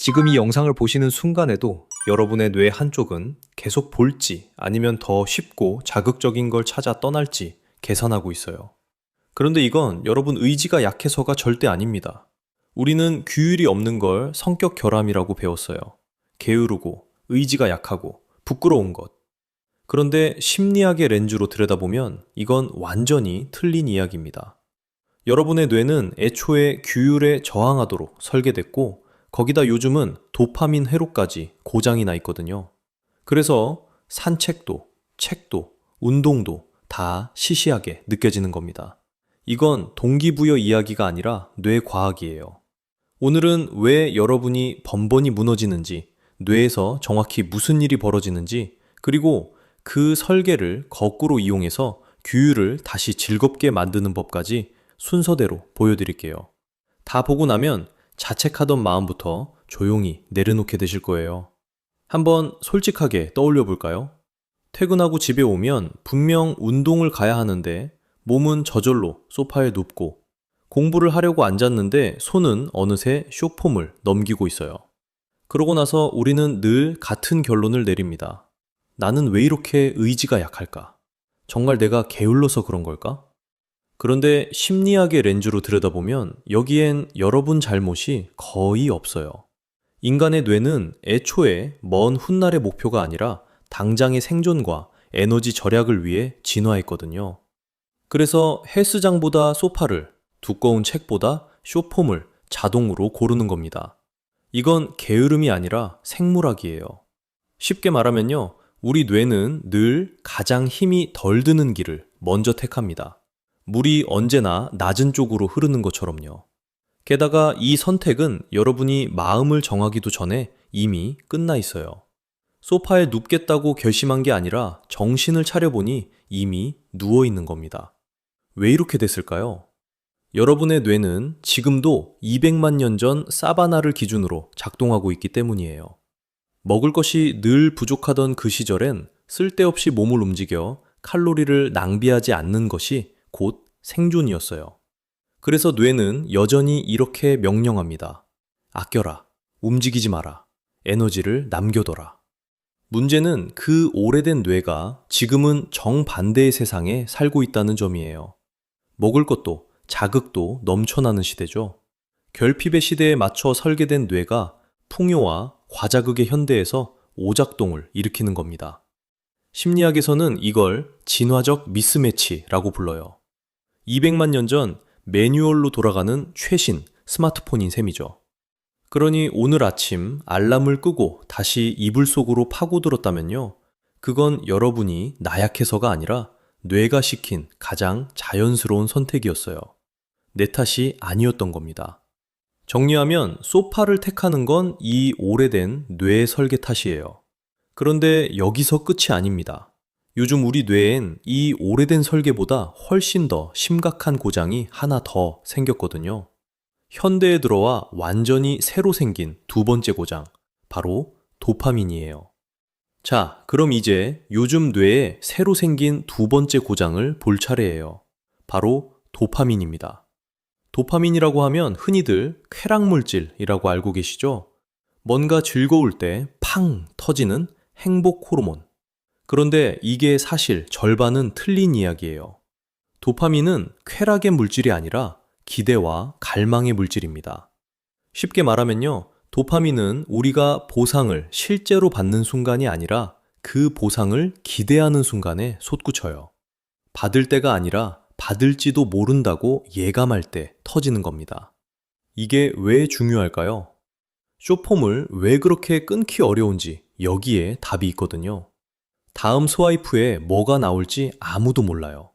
지금 이 영상을 보시는 순간에도 여러분의 뇌 한쪽은 계속 볼지 아니면 더 쉽고 자극적인 걸 찾아 떠날지 계산하고 있어요. 그런데 이건 여러분 의지가 약해서가 절대 아닙니다. 우리는 규율이 없는 걸 성격 결함이라고 배웠어요. 게으르고 의지가 약하고 부끄러운 것. 그런데 심리학의 렌즈로 들여다보면 이건 완전히 틀린 이야기입니다. 여러분의 뇌는 애초에 규율에 저항하도록 설계됐고 거기다 요즘은 도파민 회로까지 고장이 나 있거든요. 그래서 산책도, 책도, 운동도 다 시시하게 느껴지는 겁니다. 이건 동기부여 이야기가 아니라 뇌과학이에요. 오늘은 왜 여러분이 번번이 무너지는지, 뇌에서 정확히 무슨 일이 벌어지는지, 그리고 그 설계를 거꾸로 이용해서 규율을 다시 즐겁게 만드는 법까지 순서대로 보여드릴게요. 다 보고 나면 자책하던 마음부터 조용히 내려놓게 되실 거예요. 한번 솔직하게 떠올려 볼까요? 퇴근하고 집에 오면 분명 운동을 가야 하는데 몸은 저절로 소파에 눕고 공부를 하려고 앉았는데 손은 어느새 쇼폼을 넘기고 있어요. 그러고 나서 우리는 늘 같은 결론을 내립니다. 나는 왜 이렇게 의지가 약할까? 정말 내가 게을러서 그런 걸까? 그런데 심리학의 렌즈로 들여다보면 여기엔 여러분 잘못이 거의 없어요. 인간의 뇌는 애초에 먼 훗날의 목표가 아니라 당장의 생존과 에너지 절약을 위해 진화했거든요. 그래서 헬스장보다 소파를, 두꺼운 책보다 쇼폼을 자동으로 고르는 겁니다. 이건 게으름이 아니라 생물학이에요. 쉽게 말하면요, 우리 뇌는 늘 가장 힘이 덜 드는 길을 먼저 택합니다. 물이 언제나 낮은 쪽으로 흐르는 것처럼요. 게다가 이 선택은 여러분이 마음을 정하기도 전에 이미 끝나 있어요. 소파에 눕겠다고 결심한 게 아니라 정신을 차려보니 이미 누워 있는 겁니다. 왜 이렇게 됐을까요? 여러분의 뇌는 지금도 200만 년 전 사바나를 기준으로 작동하고 있기 때문이에요. 먹을 것이 늘 부족하던 그 시절엔 쓸데없이 몸을 움직여 칼로리를 낭비하지 않는 것이 곧 생존이었어요. 그래서 뇌는 여전히 이렇게 명령합니다. 아껴라, 움직이지 마라, 에너지를 남겨둬라. 문제는 그 오래된 뇌가 지금은 정반대의 세상에 살고 있다는 점이에요. 먹을 것도 자극도 넘쳐나는 시대죠. 결핍의 시대에 맞춰 설계된 뇌가 풍요와 과자극의 현대에서 오작동을 일으키는 겁니다. 심리학에서는 이걸 진화적 미스매치라고 불러요. 200만 년 전 매뉴얼로 돌아가는 최신 스마트폰인 셈이죠. 그러니 오늘 아침 알람을 끄고 다시 이불 속으로 파고들었다면요, 그건 여러분이 나약해서가 아니라 뇌가 시킨 가장 자연스러운 선택이었어요. 내 탓이 아니었던 겁니다. 정리하면 소파를 택하는 건 이 오래된 뇌 설계 탓이에요. 그런데 여기서 끝이 아닙니다. 요즘 우리 뇌엔 이 오래된 설계보다 훨씬 더 심각한 고장이 하나 더 생겼거든요. 현대에 들어와 완전히 새로 생긴 두 번째 고장, 바로 도파민이에요. 자, 그럼 이제 요즘 뇌에 새로 생긴 두 번째 고장을 볼 차례예요. 바로 도파민입니다. 도파민이라고 하면 흔히들 쾌락물질이라고 알고 계시죠? 뭔가 즐거울 때 팡 터지는 행복 호르몬. 그런데 이게 사실 절반은 틀린 이야기예요. 도파민은 쾌락의 물질이 아니라 기대와 갈망의 물질입니다. 쉽게 말하면요, 도파민은 우리가 보상을 실제로 받는 순간이 아니라 그 보상을 기대하는 순간에 솟구쳐요. 받을 때가 아니라 받을지도 모른다고 예감할 때 터지는 겁니다. 이게 왜 중요할까요? 쇼폼을 왜 그렇게 끊기 어려운지 여기에 답이 있거든요. 다음 스와이프에 뭐가 나올지 아무도 몰라요.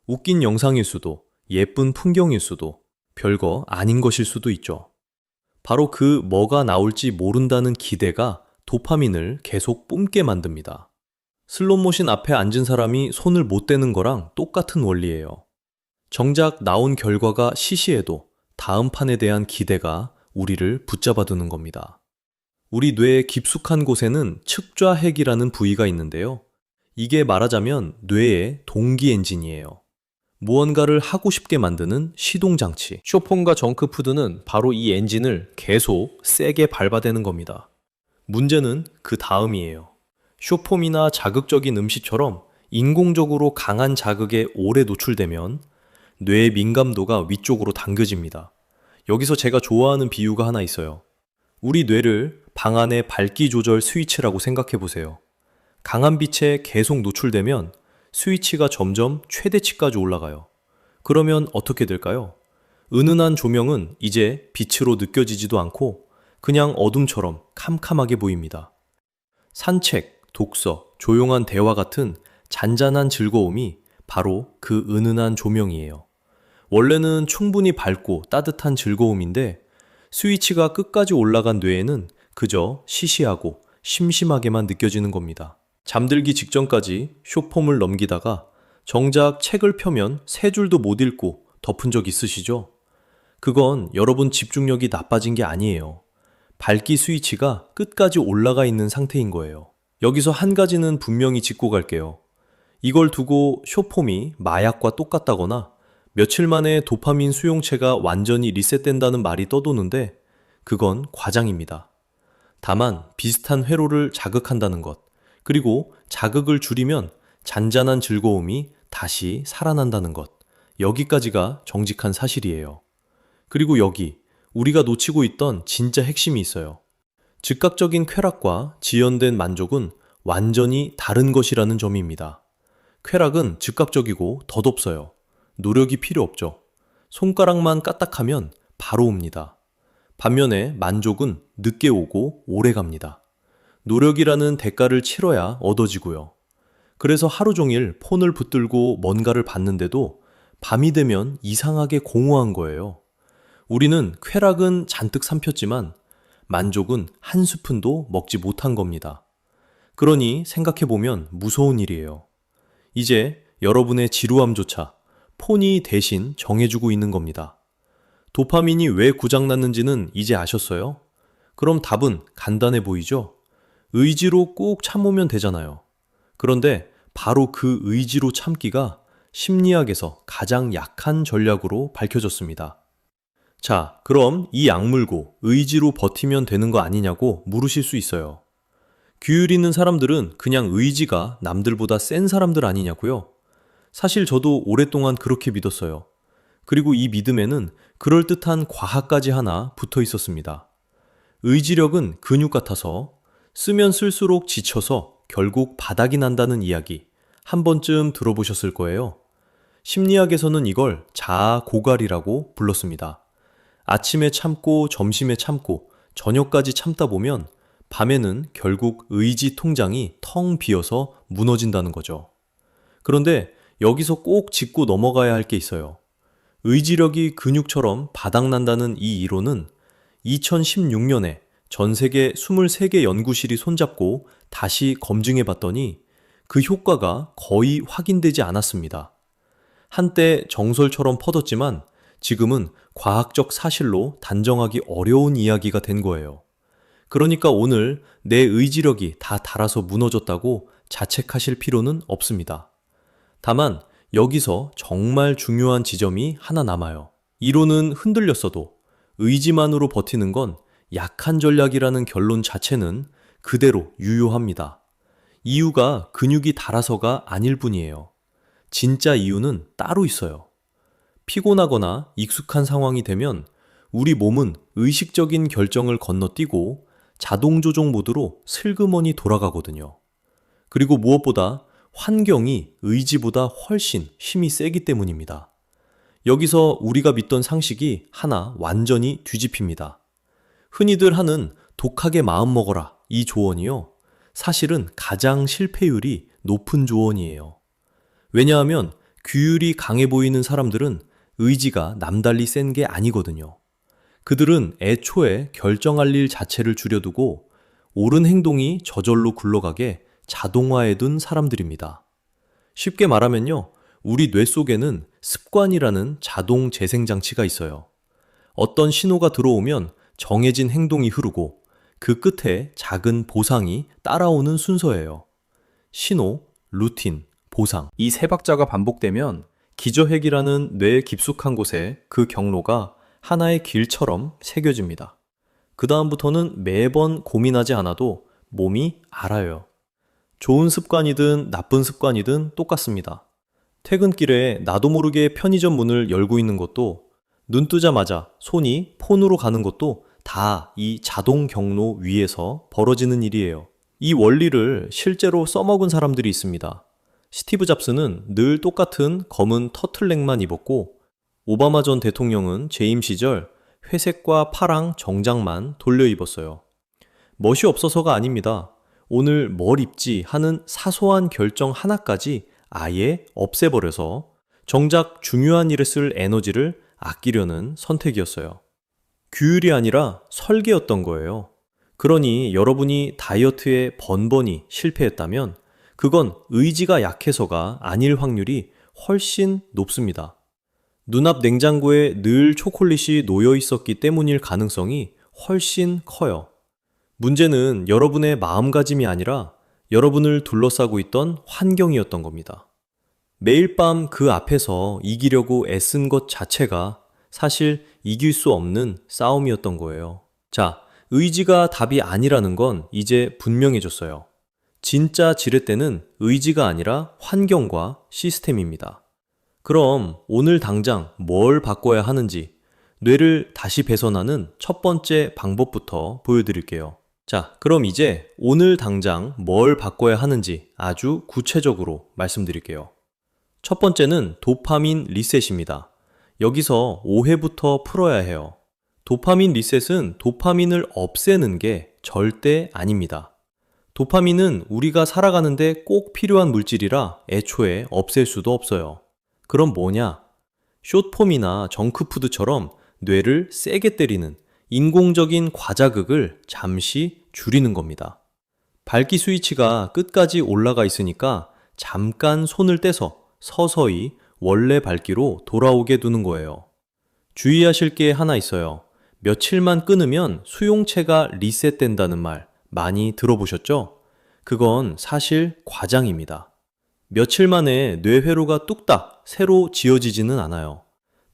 웃긴 영상일 수도, 예쁜 풍경일 수도, 별거 아닌 것일 수도 있죠. 바로 그 뭐가 나올지 모른다는 기대가 도파민을 계속 뿜게 만듭니다. 슬롯모션 앞에 앉은 사람이 손을 못 대는 거랑 똑같은 원리예요. 정작 나온 결과가 시시해도 다음 판에 대한 기대가 우리를 붙잡아두는 겁니다. 우리 뇌의 깊숙한 곳에는 측좌핵이라는 부위가 있는데요. 이게 말하자면 뇌의 동기 엔진이에요. 무언가를 하고 싶게 만드는 시동장치. 쇼폼과 정크푸드는 바로 이 엔진을 계속 세게 밟아대는 겁니다. 문제는 그 다음이에요. 쇼폼이나 자극적인 음식처럼 인공적으로 강한 자극에 오래 노출되면 뇌의 민감도가 위쪽으로 당겨집니다. 여기서 제가 좋아하는 비유가 하나 있어요. 우리 뇌를 방 안의 밝기 조절 스위치라고 생각해 보세요. 강한 빛에 계속 노출되면 스위치가 점점 최대치까지 올라가요. 그러면 어떻게 될까요? 은은한 조명은 이제 빛으로 느껴지지도 않고 그냥 어둠처럼 캄캄하게 보입니다. 산책, 독서, 조용한 대화 같은 잔잔한 즐거움이 바로 그 은은한 조명이에요. 원래는 충분히 밝고 따뜻한 즐거움인데 스위치가 끝까지 올라간 뇌에는 그저 시시하고 심심하게만 느껴지는 겁니다. 잠들기 직전까지 쇼폼을 넘기다가 정작 책을 펴면 세 줄도 못 읽고 덮은 적 있으시죠? 그건 여러분 집중력이 나빠진 게 아니에요. 밝기 스위치가 끝까지 올라가 있는 상태인 거예요. 여기서 한 가지는 분명히 짚고 갈게요. 이걸 두고 쇼폼이 마약과 똑같다거나 며칠 만에 도파민 수용체가 완전히 리셋된다는 말이 떠도는데 그건 과장입니다. 다만 비슷한 회로를 자극한다는 것, 그리고 자극을 줄이면 잔잔한 즐거움이 다시 살아난다는 것, 여기까지가 정직한 사실이에요. 그리고 여기 우리가 놓치고 있던 진짜 핵심이 있어요. 즉각적인 쾌락과 지연된 만족은 완전히 다른 것이라는 점입니다. 쾌락은 즉각적이고 덧없어요. 노력이 필요 없죠. 손가락만 까딱하면 바로 옵니다. 반면에 만족은 늦게 오고 오래 갑니다. 노력이라는 대가를 치러야 얻어지고요. 그래서 하루 종일 폰을 붙들고 뭔가를 봤는데도 밤이 되면 이상하게 공허한 거예요. 우리는 쾌락은 잔뜩 삼켰지만 만족은 한 스푼도 먹지 못한 겁니다. 그러니 생각해보면 무서운 일이에요. 이제 여러분의 지루함조차 폰이 대신 정해주고 있는 겁니다. 도파민이 왜 고장났는지는 이제 아셨어요? 그럼 답은 간단해 보이죠? 의지로 꼭 참으면 되잖아요. 그런데 바로 그 의지로 참기가 심리학에서 가장 약한 전략으로 밝혀졌습니다. 자, 그럼 이 약물고 의지로 버티면 되는 거 아니냐고 물으실 수 있어요. 규율 있는 사람들은 그냥 의지가 남들보다 센 사람들 아니냐고요? 사실 저도 오랫동안 그렇게 믿었어요. 그리고 이 믿음에는 그럴듯한 과학까지 하나 붙어 있었습니다. 의지력은 근육 같아서 쓰면 쓸수록 지쳐서 결국 바닥이 난다는 이야기 한 번쯤 들어보셨을 거예요. 심리학에서는 이걸 자아 고갈이라고 불렀습니다. 아침에 참고 점심에 참고 저녁까지 참다 보면 밤에는 결국 의지 통장이 텅 비어서 무너진다는 거죠. 그런데 여기서 꼭 짚고 넘어가야 할 게 있어요. 의지력이 근육처럼 바닥난다는 이 이론은 2016년에 전 세계 23개 연구실이 손잡고 다시 검증해 봤더니 그 효과가 거의 확인되지 않았습니다. 한때 정설처럼 퍼졌지만 지금은 과학적 사실로 단정하기 어려운 이야기가 된 거예요. 그러니까 오늘 내 의지력이 다 닳아서 무너졌다고 자책하실 필요는 없습니다. 다만 여기서 정말 중요한 지점이 하나 남아요. 이론은 흔들렸어도 의지만으로 버티는 건 약한 전략이라는 결론 자체는 그대로 유효합니다. 이유가 근육이 닳아서가 아닐 뿐이에요. 진짜 이유는 따로 있어요. 피곤하거나 익숙한 상황이 되면 우리 몸은 의식적인 결정을 건너뛰고 자동 조종 모드로 슬그머니 돌아가거든요. 그리고 무엇보다 환경이 의지보다 훨씬 힘이 세기 때문입니다. 여기서 우리가 믿던 상식이 하나 완전히 뒤집힙니다. 흔히들 하는 독하게 마음먹어라 이 조언이요. 사실은 가장 실패율이 높은 조언이에요. 왜냐하면 규율이 강해 보이는 사람들은 의지가 남달리 센 게 아니거든요. 그들은 애초에 결정할 일 자체를 줄여두고 옳은 행동이 저절로 굴러가게 자동화해둔 사람들입니다. 쉽게 말하면요, 우리 뇌 속에는 습관이라는 자동 재생장치가 있어요. 어떤 신호가 들어오면 정해진 행동이 흐르고 그 끝에 작은 보상이 따라오는 순서예요. 신호, 루틴, 보상. 이 세 박자가 반복되면 기저핵이라는 뇌의 깊숙한 곳에 그 경로가 하나의 길처럼 새겨집니다. 그 다음부터는 매번 고민하지 않아도 몸이 알아요. 좋은 습관이든 나쁜 습관이든 똑같습니다. 퇴근길에 나도 모르게 편의점 문을 열고 있는 것도, 눈 뜨자마자 손이 폰으로 가는 것도 다 이 자동 경로 위에서 벌어지는 일이에요. 이 원리를 실제로 써먹은 사람들이 있습니다. 스티브 잡스는 늘 똑같은 검은 터틀넥만 입었고, 오바마 전 대통령은 재임 시절 회색과 파랑 정장만 돌려 입었어요. 멋이 없어서가 아닙니다. 오늘 뭘 입지 하는 사소한 결정 하나까지 아예 없애버려서 정작 중요한 일에 쓸 에너지를 아끼려는 선택이었어요. 규율이 아니라 설계였던 거예요. 그러니 여러분이 다이어트에 번번이 실패했다면 그건 의지가 약해서가 아닐 확률이 훨씬 높습니다. 눈앞 냉장고에 늘 초콜릿이 놓여 있었기 때문일 가능성이 훨씬 커요. 문제는 여러분의 마음가짐이 아니라 여러분을 둘러싸고 있던 환경이었던 겁니다. 매일 밤 그 앞에서 이기려고 애쓴 것 자체가 사실 이길 수 없는 싸움이었던 거예요. 자, 의지가 답이 아니라는 건 이제 분명해졌어요. 진짜 지렛대는 의지가 아니라 환경과 시스템입니다. 그럼 오늘 당장 뭘 바꿔야 하는지 뇌를 다시 배선하는 첫 번째 방법부터 보여드릴게요. 자, 그럼 이제 오늘 당장 뭘 바꿔야 하는지 아주 구체적으로 말씀드릴게요. 첫 번째는 도파민 리셋입니다. 여기서 오해부터 풀어야 해요. 도파민 리셋은 도파민을 없애는 게 절대 아닙니다. 도파민은 우리가 살아가는데 꼭 필요한 물질이라 애초에 없앨 수도 없어요. 그럼 뭐냐? 숏폼이나 정크푸드처럼 뇌를 세게 때리는 인공적인 과자극을 잠시 줄이는 겁니다. 밝기 스위치가 끝까지 올라가 있으니까 잠깐 손을 떼서 서서히 원래 밝기로 돌아오게 두는 거예요. 주의하실 게 하나 있어요. 며칠만 끊으면 수용체가 리셋된다는 말 많이 들어보셨죠? 그건 사실 과장입니다. 며칠 만에 뇌회로가 뚝딱 새로 지어지지는 않아요.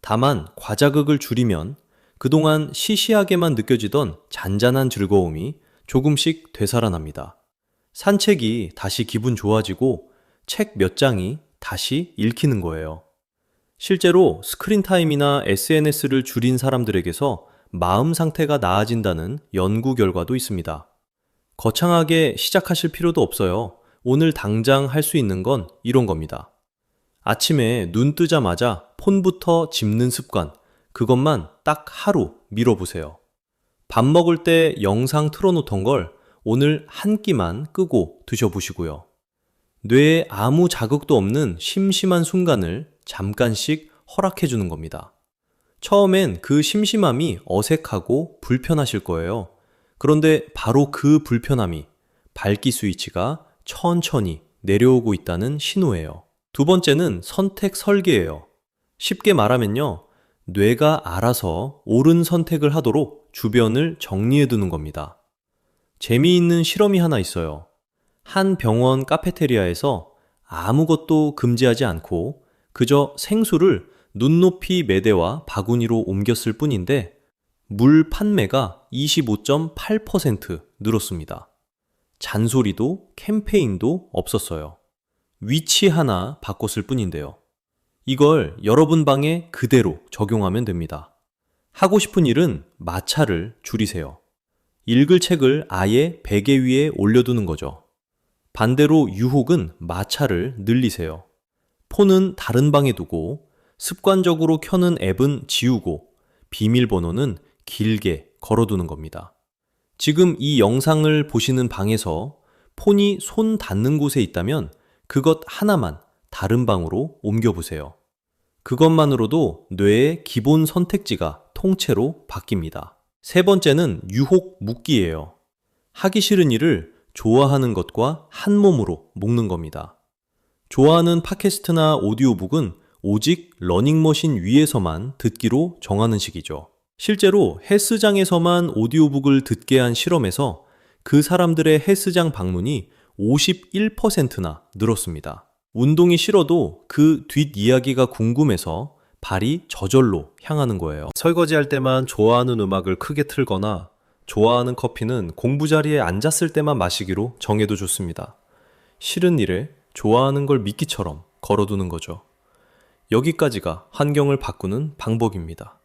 다만 과자극을 줄이면 그동안 시시하게만 느껴지던 잔잔한 즐거움이 조금씩 되살아납니다. 산책이 다시 기분 좋아지고 책 몇 장이 다시 읽히는 거예요. 실제로 스크린 타임이나 SNS를 줄인 사람들에게서 마음 상태가 나아진다는 연구 결과도 있습니다. 거창하게 시작하실 필요도 없어요. 오늘 당장 할 수 있는 건 이런 겁니다. 아침에 눈 뜨자마자 폰부터 집는 습관, 그것만 딱 하루 미뤄보세요. 밥 먹을 때 영상 틀어놓던 걸 오늘 한 끼만 끄고 드셔보시고요. 뇌에 아무 자극도 없는 심심한 순간을 잠깐씩 허락해주는 겁니다. 처음엔 그 심심함이 어색하고 불편하실 거예요. 그런데 바로 그 불편함이 밝기 스위치가 천천히 내려오고 있다는 신호예요. 두 번째는 선택 설계예요. 쉽게 말하면요, 뇌가 알아서 옳은 선택을 하도록 주변을 정리해 두는 겁니다. 재미있는 실험이 하나 있어요. 한 병원 카페테리아에서 아무것도 금지하지 않고 그저 생수를 눈높이 매대와 바구니로 옮겼을 뿐인데 물 판매가 25.8% 늘었습니다. 잔소리도 캠페인도 없었어요. 위치 하나 바꿨을 뿐인데요. 이걸 여러분 방에 그대로 적용하면 됩니다. 하고 싶은 일은 마찰을 줄이세요. 읽을 책을 아예 베개 위에 올려두는 거죠. 반대로 유혹은 마찰을 늘리세요. 폰은 다른 방에 두고 습관적으로 켜는 앱은 지우고 비밀번호는 길게 걸어두는 겁니다. 지금 이 영상을 보시는 방에서 폰이 손 닿는 곳에 있다면 그것 하나만 다른 방으로 옮겨보세요. 그것만으로도 뇌의 기본 선택지가 통째로 바뀝니다. 세 번째는 유혹 묶기예요. 하기 싫은 일을 좋아하는 것과 한 몸으로 묶는 겁니다. 좋아하는 팟캐스트나 오디오북은 오직 러닝머신 위에서만 듣기로 정하는 식이죠. 실제로 헬스장에서만 오디오북을 듣게 한 실험에서 그 사람들의 헬스장 방문이 51%나 늘었습니다. 운동이 싫어도 그 뒷이야기가 궁금해서 발이 저절로 향하는 거예요. 설거지할 때만 좋아하는 음악을 크게 틀거나 좋아하는 커피는 공부 자리에 앉았을 때만 마시기로 정해도 좋습니다. 싫은 일에 좋아하는 걸 미끼처럼 걸어두는 거죠. 여기까지가 환경을 바꾸는 방법입니다.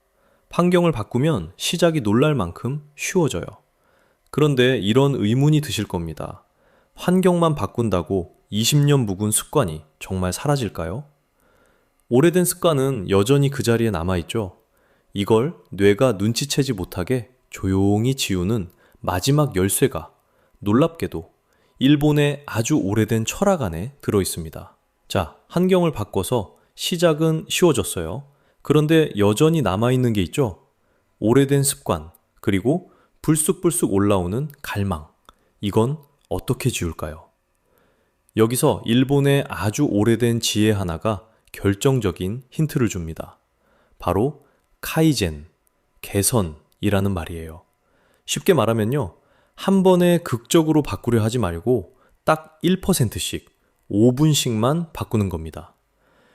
환경을 바꾸면 시작이 놀랄 만큼 쉬워져요. 그런데 이런 의문이 드실 겁니다. 환경만 바꾼다고 20년 묵은 습관이 정말 사라질까요? 오래된 습관은 여전히 그 자리에 남아있죠. 이걸 뇌가 눈치채지 못하게 조용히 지우는 마지막 열쇠가 놀랍게도 일본의 아주 오래된 철학 안에 들어있습니다. 자, 환경을 바꿔서 시작은 쉬워졌어요. 그런데 여전히 남아있는 게 있죠? 오래된 습관, 그리고 불쑥불쑥 올라오는 갈망. 이건 어떻게 지울까요? 여기서 일본의 아주 오래된 지혜 하나가 결정적인 힌트를 줍니다. 바로 카이젠, 개선이라는 말이에요. 쉽게 말하면요. 한 번에 극적으로 바꾸려 하지 말고 딱 1%씩 5분씩만 바꾸는 겁니다.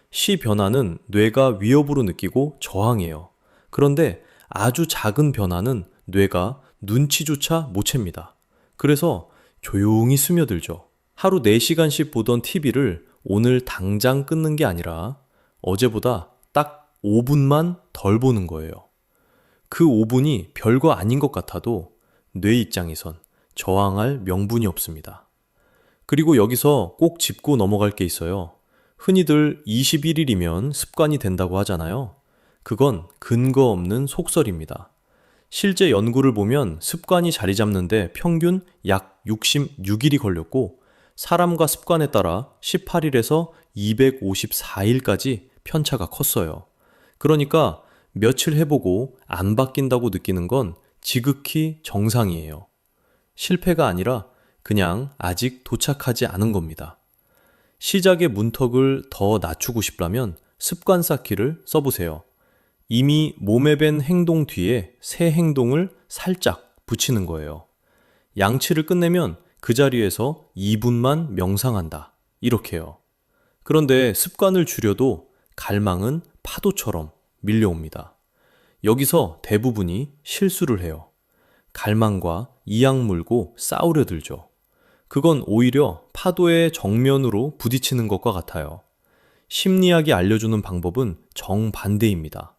시 변화는 뇌가 위협으로 느끼고 저항해요. 그런데 아주 작은 변화는 뇌가 눈치조차 못 챕니다. 그래서 조용히 스며들죠. 하루 4시간씩 보던 TV를 오늘 당장 끊는 게 아니라 어제보다 딱 5분만 덜 보는 거예요. 그 5분이 별거 아닌 것 같아도 뇌 입장에선 저항할 명분이 없습니다. 그리고 여기서 꼭 짚고 넘어갈 게 있어요. 흔히들 21일이면 습관이 된다고 하잖아요. 그건 근거 없는 속설입니다. 실제 연구를 보면 습관이 자리 잡는데 평균 약 66일이 걸렸고 사람과 습관에 따라 18일에서 254일까지 편차가 컸어요. 그러니까 며칠 해보고 안 바뀐다고 느끼는 건 지극히 정상이에요. 실패가 아니라 그냥 아직 도착하지 않은 겁니다. 시작의 문턱을 더 낮추고 싶다면 습관 쌓기를 써보세요. 이미 몸에 밴 행동 뒤에 새 행동을 살짝 붙이는 거예요. 양치를 끝내면 그 자리에서 2분만 명상한다. 이렇게요. 그런데 습관을 줄여도 갈망은 파도처럼 밀려옵니다. 여기서 대부분이 실수를 해요. 갈망과 이악 물고 싸우려 들죠. 그건 오히려 파도의 정면으로 부딪히는 것과 같아요. 심리학이 알려주는 방법은 정반대입니다.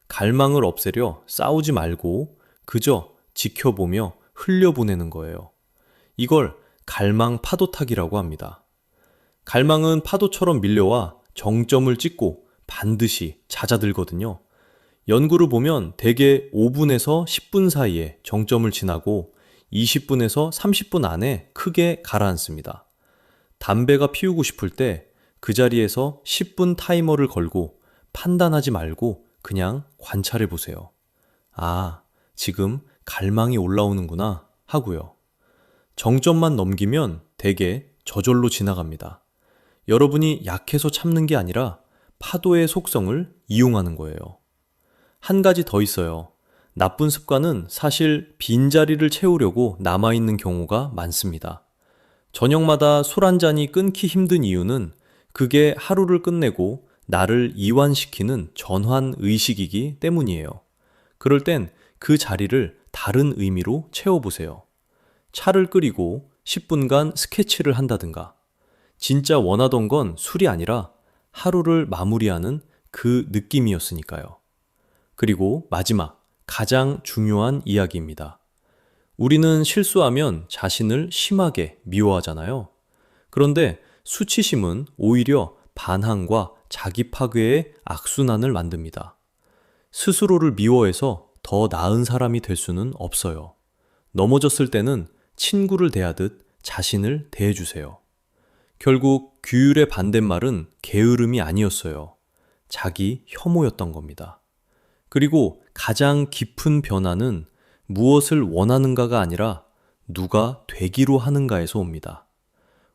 갈망을 없애려 싸우지 말고 그저 지켜보며 흘려보내는 거예요. 이걸 갈망 파도타기라고 합니다. 갈망은 파도처럼 밀려와 정점을 찍고 반드시 잦아들거든요. 연구를 보면 대개 5분에서 10분 사이에 정점을 지나고 20분에서 30분 안에 크게 가라앉습니다. 담배가 피우고 싶을 때 그 자리에서 10분 타이머를 걸고 판단하지 말고 그냥 관찰해 보세요. 아, 지금 갈망이 올라오는구나 하고요. 정점만 넘기면 대개 저절로 지나갑니다. 여러분이 약해서 참는 게 아니라 파도의 속성을 이용하는 거예요. 한 가지 더 있어요. 나쁜 습관은 사실 빈자리를 채우려고 남아있는 경우가 많습니다. 저녁마다 술 한 잔이 끊기 힘든 이유는 그게 하루를 끝내고 나를 이완시키는 전환 의식이기 때문이에요. 그럴 땐 그 자리를 다른 의미로 채워보세요. 차를 끓이고 10분간 스케치를 한다든가. 진짜 원하던 건 술이 아니라 하루를 마무리하는 그 느낌이었으니까요. 그리고 마지막, 가장 중요한 이야기입니다. 우리는 실수하면 자신을 심하게 미워하잖아요. 그런데 수치심은 오히려 반항과 자기 파괴의 악순환을 만듭니다. 스스로를 미워해서 더 나은 사람이 될 수는 없어요. 넘어졌을 때는 친구를 대하듯 자신을 대해주세요. 결국 규율의 반대말은 게으름이 아니었어요. 자기 혐오였던 겁니다. 그리고 가장 깊은 변화는 무엇을 원하는가가 아니라 누가 되기로 하는가에서 옵니다.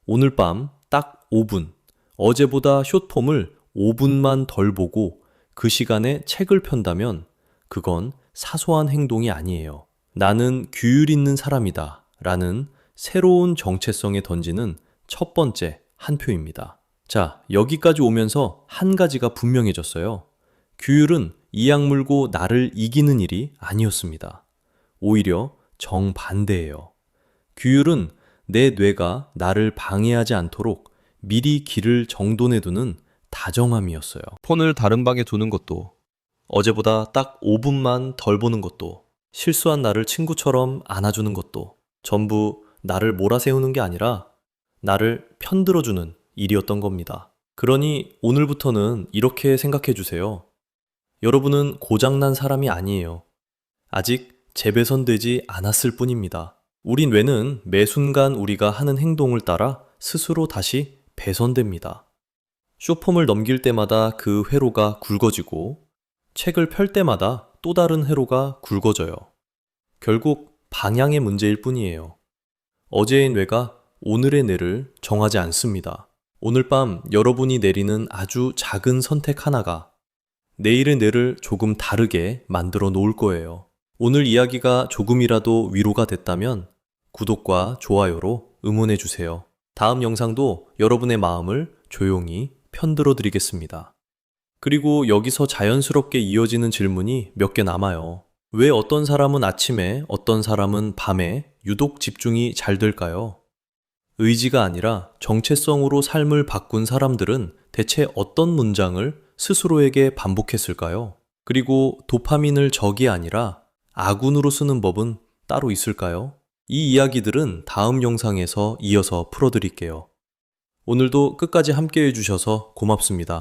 오늘 밤 딱 5분, 어제보다 숏폼을 5분만 덜 보고 그 시간에 책을 편다면 그건 사소한 행동이 아니에요. 나는 규율 있는 사람이다 라는 새로운 정체성에 던지는 첫 번째 한 표입니다. 자, 여기까지 오면서 한 가지가 분명해졌어요. 규율은 이악 물고 나를 이기는 일이 아니었습니다. 오히려 정반대예요. 규율은 내 뇌가 나를 방해하지 않도록 미리 길을 정돈해두는 다정함이었어요. 폰을 다른 방에 두는 것도, 어제보다 딱 5분만 덜 보는 것도, 실수한 나를 친구처럼 안아주는 것도 전부 나를 몰아세우는 게 아니라 나를 편들어주는 일이었던 겁니다. 그러니 오늘부터는 이렇게 생각해 주세요. 여러분은 고장난 사람이 아니에요. 아직 재배선되지 않았을 뿐입니다. 우리 뇌는 매 순간 우리가 하는 행동을 따라 스스로 다시 배선됩니다. 쇼폼을 넘길 때마다 그 회로가 굵어지고 책을 펼 때마다 또 다른 회로가 굵어져요. 결국 방향의 문제일 뿐이에요. 어제의 뇌가 오늘의 뇌를 정하지 않습니다. 오늘 밤 여러분이 내리는 아주 작은 선택 하나가 내일의 뇌를 조금 다르게 만들어 놓을 거예요. 오늘 이야기가 조금이라도 위로가 됐다면 구독과 좋아요로 응원해 주세요. 다음 영상도 여러분의 마음을 조용히 편들어 드리겠습니다. 그리고 여기서 자연스럽게 이어지는 질문이 몇 개 남아요. 왜 어떤 사람은 아침에, 어떤 사람은 밤에 유독 집중이 잘 될까요? 의지가 아니라 정체성으로 삶을 바꾼 사람들은 대체 어떤 문장을 스스로에게 반복했을까요? 그리고 도파민을 적이 아니라 아군으로 쓰는 법은 따로 있을까요? 이 이야기들은 다음 영상에서 이어서 풀어드릴게요. 오늘도 끝까지 함께 해주셔서 고맙습니다.